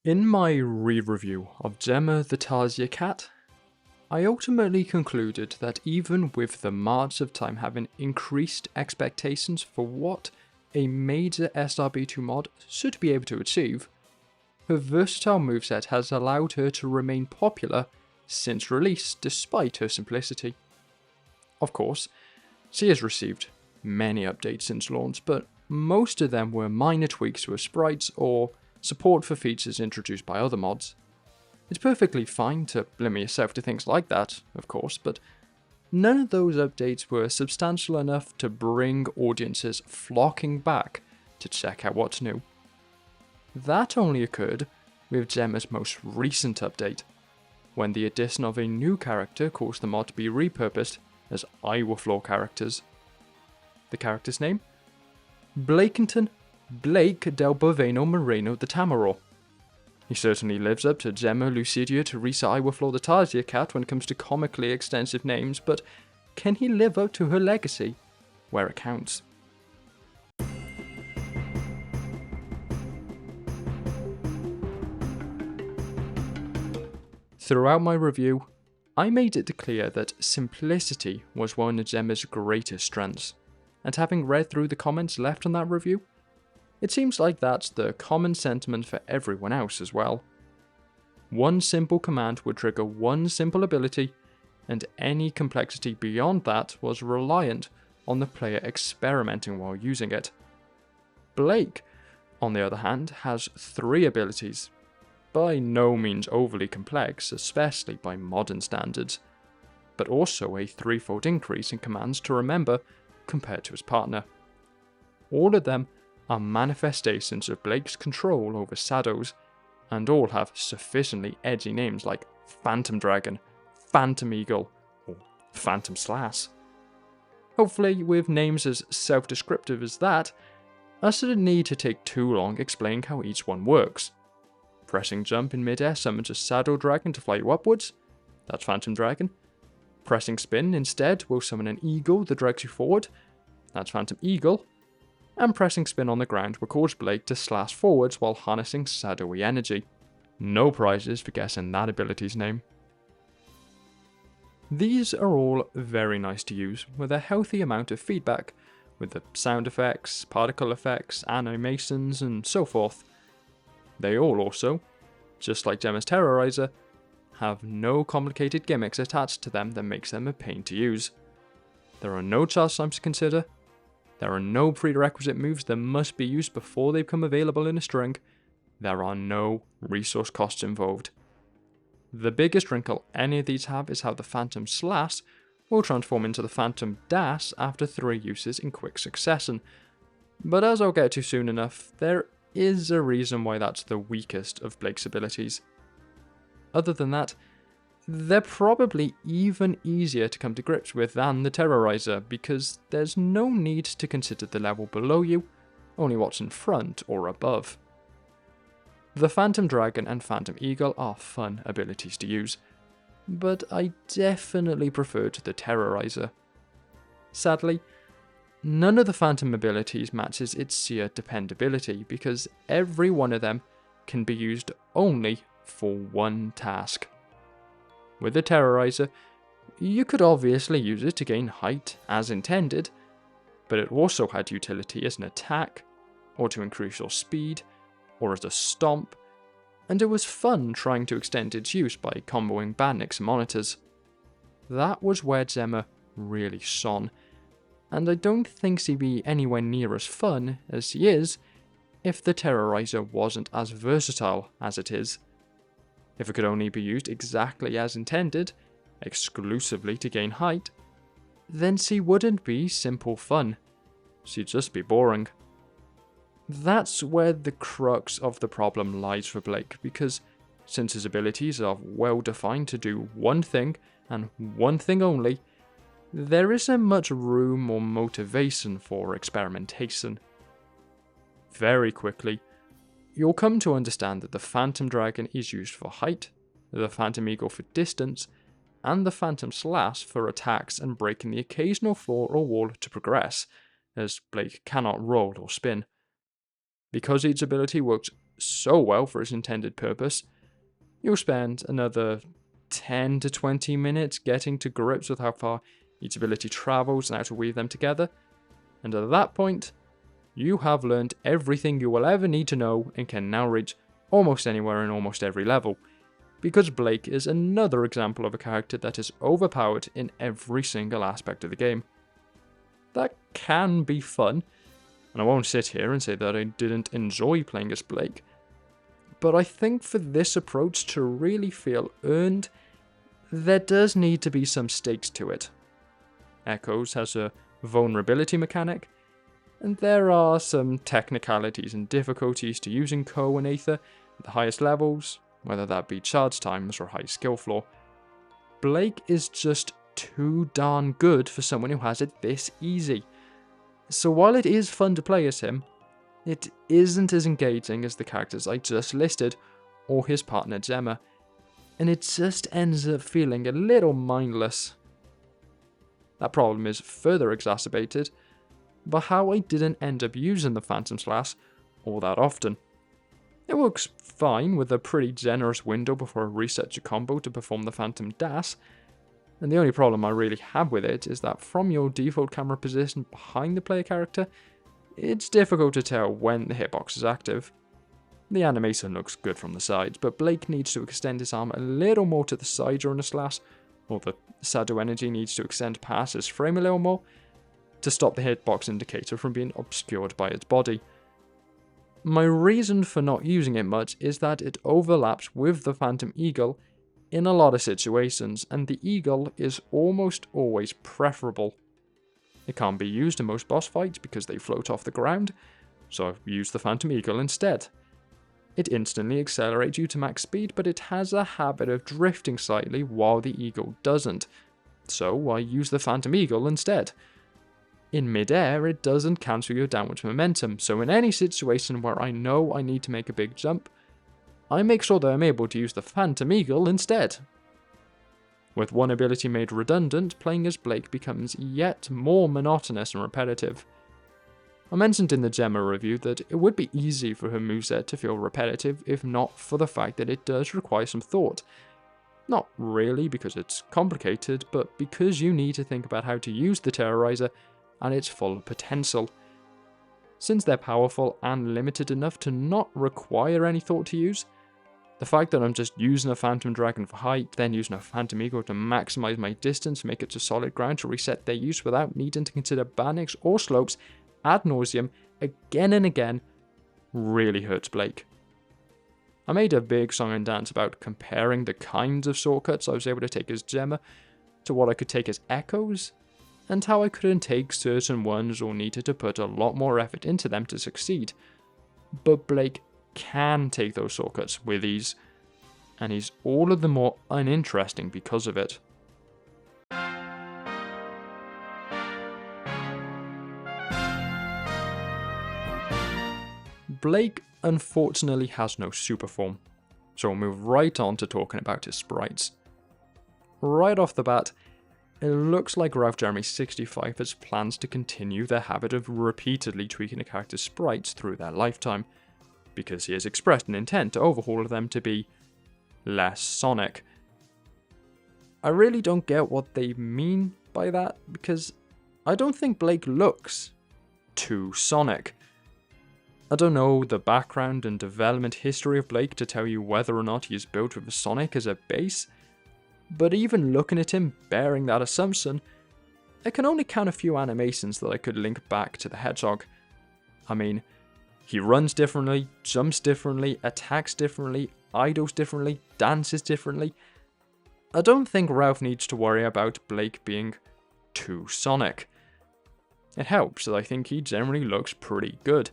In my re-review of Gemma the Tarsier cat, I ultimately concluded that even with the march of time having increased expectations for what a major SRB2 mod should be able to achieve, her versatile moveset has allowed her to remain popular since release despite her simplicity. Of course, she has received many updates since launch, but most of them were minor tweaks to her sprites or support for features introduced by other mods. It's perfectly fine to limit yourself to things like that, of course, but none of those updates were substantial enough to bring audiences flocking back to check out what's new. That only occurred with Gemma's most recent update, when the addition of a new character caused the mod to be repurposed as Iwaflor characters. The character's name? Blakington Blake del Boveno Moreno the Tamaraw. He certainly lives up to Gemma Lucidia Teresa Iwaflor the Tarsier cat when it comes to comically extensive names, but can he live up to her legacy where it counts? Throughout my review, I made it clear that simplicity was one of Gemma's greatest strengths, and having read through the comments left on that review, it seems like that's the common sentiment for everyone else as well. One simple command would trigger one simple ability, and any complexity beyond that was reliant on the player experimenting while using it. Blake, on the other hand, has 3 abilities, by no means overly complex, especially by modern standards, but also a 3-fold increase in commands to remember compared to his partner. All of them are manifestations of Blake's control over shadows, and all have sufficiently edgy names like Phantom Dragon, Phantom Eagle, or Phantom Slash. Hopefully, with names as self-descriptive as that, I shouldn't need to take too long explaining how each one works. Pressing jump in mid-air summons a Shadow Dragon to fly you upwards, that's Phantom Dragon. Pressing spin instead will summon an eagle that drags you forward, that's Phantom Eagle. And pressing spin on the ground will cause Blake to slash forwards while harnessing shadowy energy. No prizes for guessing that ability's name. These are all very nice to use, with a healthy amount of feedback, with the sound effects, particle effects, animations, and so forth. They all also, just like Gemma's Terrorizer, have no complicated gimmicks attached to them that makes them a pain to use. There are no charge times to consider. There are no prerequisite moves that must be used before they become available in a string. There are no resource costs involved. The biggest wrinkle any of these have is how the Phantom Slash will transform into the Phantom Dash after 3 uses in quick succession. But as I'll get to soon enough, there is a reason why that's the weakest of Blake's abilities. Other than that, they're probably even easier to come to grips with than the Terrorizer, because there's no need to consider the level below you, only what's in front or above. The Phantom Dragon and Phantom Eagle are fun abilities to use, but I definitely preferred the Terrorizer. Sadly, none of the Phantom abilities matches its sheer dependability, because every one of them can be used only for one task. With the Terrorizer, you could obviously use it to gain height as intended, but it also had utility as an attack, or to increase your speed, or as a stomp, and it was fun trying to extend its use by comboing bandits and monitors. That was where Gemma really shone, and I don't think she'd be anywhere near as fun as she is if the Terrorizer wasn't as versatile as it is. If it could only be used exactly as intended, exclusively to gain height, then she wouldn't be simple fun. She'd just be boring. That's where the crux of the problem lies for Blake, because since his abilities are well defined to do one thing, and one thing only, there isn't much room or motivation for experimentation. Very quickly, you'll come to understand that the Phantom Dragon is used for height, the Phantom Eagle for distance, and the Phantom Slash for attacks and breaking the occasional floor or wall to progress, as Blake cannot roll or spin. Because each ability works so well for its intended purpose, you'll spend another 10 to 20 minutes getting to grips with how far each ability travels and how to weave them together, and at that point, you have learned everything you will ever need to know and can now reach almost anywhere in almost every level, because Blake is another example of a character that is overpowered in every single aspect of the game. That can be fun, and I won't sit here and say that I didn't enjoy playing as Blake, but I think for this approach to really feel earned, there does need to be some stakes to it. Echoes has a vulnerability mechanic, and there are some technicalities and difficulties to using Co and Aether at the highest levels, whether that be charge times or high skill floor. Blake is just too darn good for someone who has it this easy. So while it is fun to play as him, it isn't as engaging as the characters I just listed or his partner Gemma, and it just ends up feeling a little mindless. That problem is further exacerbated by how I didn't end up using the Phantom Slash all that often. It works fine with a pretty generous window before it resets your combo to perform the Phantom Dash, and the only problem I really have with it is that from your default camera position behind the player character, it's difficult to tell when the hitbox is active. The animation looks good from the sides, but Blake needs to extend his arm a little more to the side during a slash, or the shadow energy needs to extend past his frame a little more, to stop the hitbox indicator from being obscured by its body. My reason for not using it much is that it overlaps with the Phantom Eagle in a lot of situations, and the Eagle is almost always preferable. It can't be used in most boss fights because they float off the ground, so I've used the Phantom Eagle instead. It instantly accelerates you to max speed, but it has a habit of drifting slightly while the Eagle doesn't, so I use the Phantom Eagle instead. In mid-air, it doesn't cancel your downwards momentum, so in any situation where I know I need to make a big jump, I make sure that I'm able to use the Phantom Eagle instead. With one ability made redundant, playing as Blake becomes yet more monotonous and repetitive. I mentioned in the Gemma review that it would be easy for her moveset to feel repetitive if not for the fact that it does require some thought. Not really because it's complicated, but because you need to think about how to use the Terrorizer and its full potential. Since they're powerful and limited enough to not require any thought to use, the fact that I'm just using a Phantom Dragon for height, then using a Phantom Eagle to maximize my distance, make it to solid ground to reset their use without needing to consider banics or slopes ad nauseum again and again, really hurts Blake. I made a big song and dance about comparing the kinds of shortcuts I was able to take as Gemma to what I could take as Echoes, and how I couldn't take certain ones or needed to put a lot more effort into them to succeed. But Blake can take those shortcuts with ease, and he's all of the more uninteresting because of it. Blake unfortunately has no super form, so we'll move right on to talking about his sprites. Right off the bat, it looks like Ralph Jeremy 65 has plans to continue their habit of repeatedly tweaking a character's sprites through their lifetime, because he has expressed an intent to overhaul them to be less Sonic. I really don't get what they mean by that, because I don't think Blake looks too Sonic. I don't know the background and development history of Blake to tell you whether or not he is built with Sonic as a base, but even looking at him bearing that assumption, I can only count a few animations that I could link back to the Hedgehog. I mean, he runs differently, jumps differently, attacks differently, idles differently, dances differently. I don't think Ralph needs to worry about Blake being too Sonic. It helps that I think he generally looks pretty good,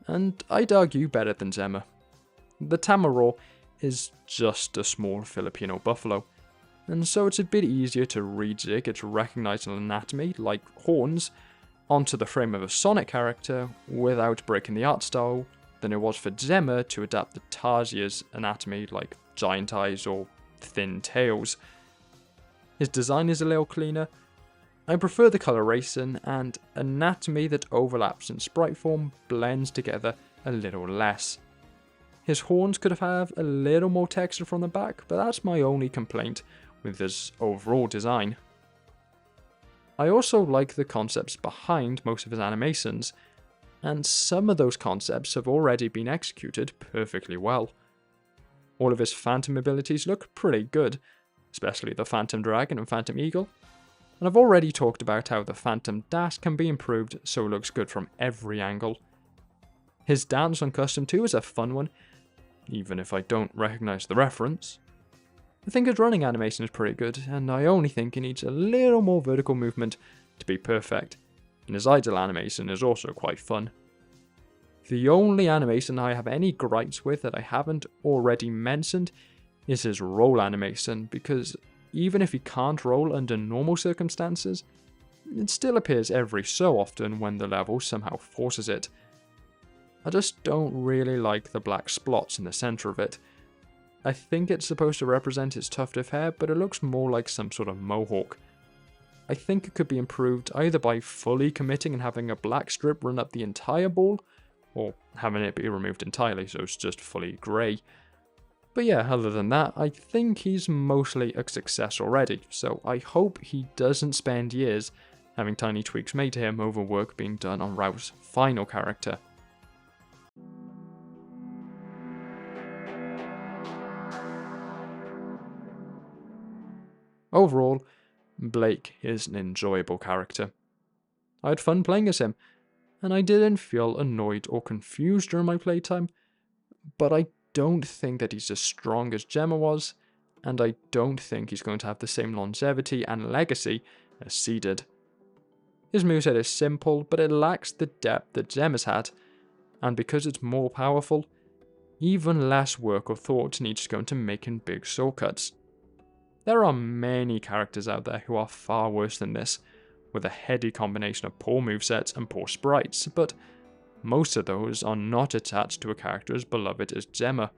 and I'd argue better than Gemma. The Tamaraw is just a small Filipino buffalo, and so it's a bit easier to rejig its recognizable anatomy, like horns, onto the frame of a Sonic character without breaking the art style than it was for Gemma to adapt the Tarsia's anatomy, like giant eyes or thin tails. His design is a little cleaner. I prefer the coloration, and anatomy that overlaps in sprite form blends together a little less. His horns could have a little more texture from the back, but that's my only complaint with his overall design. I also like the concepts behind most of his animations, and some of those concepts have already been executed perfectly well. All of his phantom abilities look pretty good, especially the Phantom Dragon and Phantom Eagle, and I've already talked about how the Phantom Dash can be improved so it looks good from every angle. His dance on Custom 2 is a fun one, even if I don't recognise the reference. I think his running animation is pretty good, and I only think he needs a little more vertical movement to be perfect, and his idle animation is also quite fun. The only animation I have any gripes with that I haven't already mentioned is his roll animation, because even if he can't roll under normal circumstances, it still appears every so often when the level somehow forces it. I just don't really like the black splots in the centre of it. I think it's supposed to represent his tuft of hair, but it looks more like some sort of mohawk. I think it could be improved either by fully committing and having a black strip run up the entire ball, or having it be removed entirely so it's just fully grey. But yeah, other than that, I think he's mostly a success already, so I hope he doesn't spend years having tiny tweaks made to him over work being done on Ralph's final character. Overall, Blake is an enjoyable character. I had fun playing as him, and I didn't feel annoyed or confused during my playtime, but I don't think that he's as strong as Gemma was, and I don't think he's going to have the same longevity and legacy as C did. His moveset is simple, but it lacks the depth that Gemma's had, and because it's more powerful, even less work or thought needs to go into making big shortcuts. There are many characters out there who are far worse than this, with a heady combination of poor movesets and poor sprites, but most of those are not attached to a character as beloved as Gemma.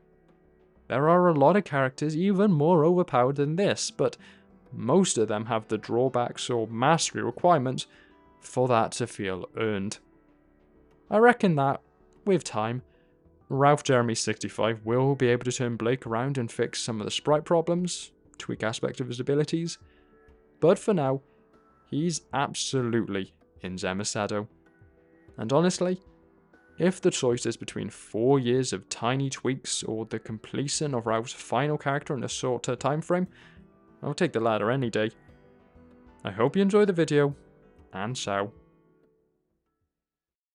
There are a lot of characters even more overpowered than this, but most of them have the drawbacks or mastery requirements for that to feel earned. I reckon that, with time, Ralph Jeremy 65 will be able to turn Blake around and fix some of the sprite problems, tweak aspects of his abilities, but for now, he's absolutely in Gemma's shadow. And honestly, if the choice is between 4 years of tiny tweaks or the completion of Ralph's final character in a shorter time frame, I'll take the latter any day. I hope you enjoy the video, and ciao.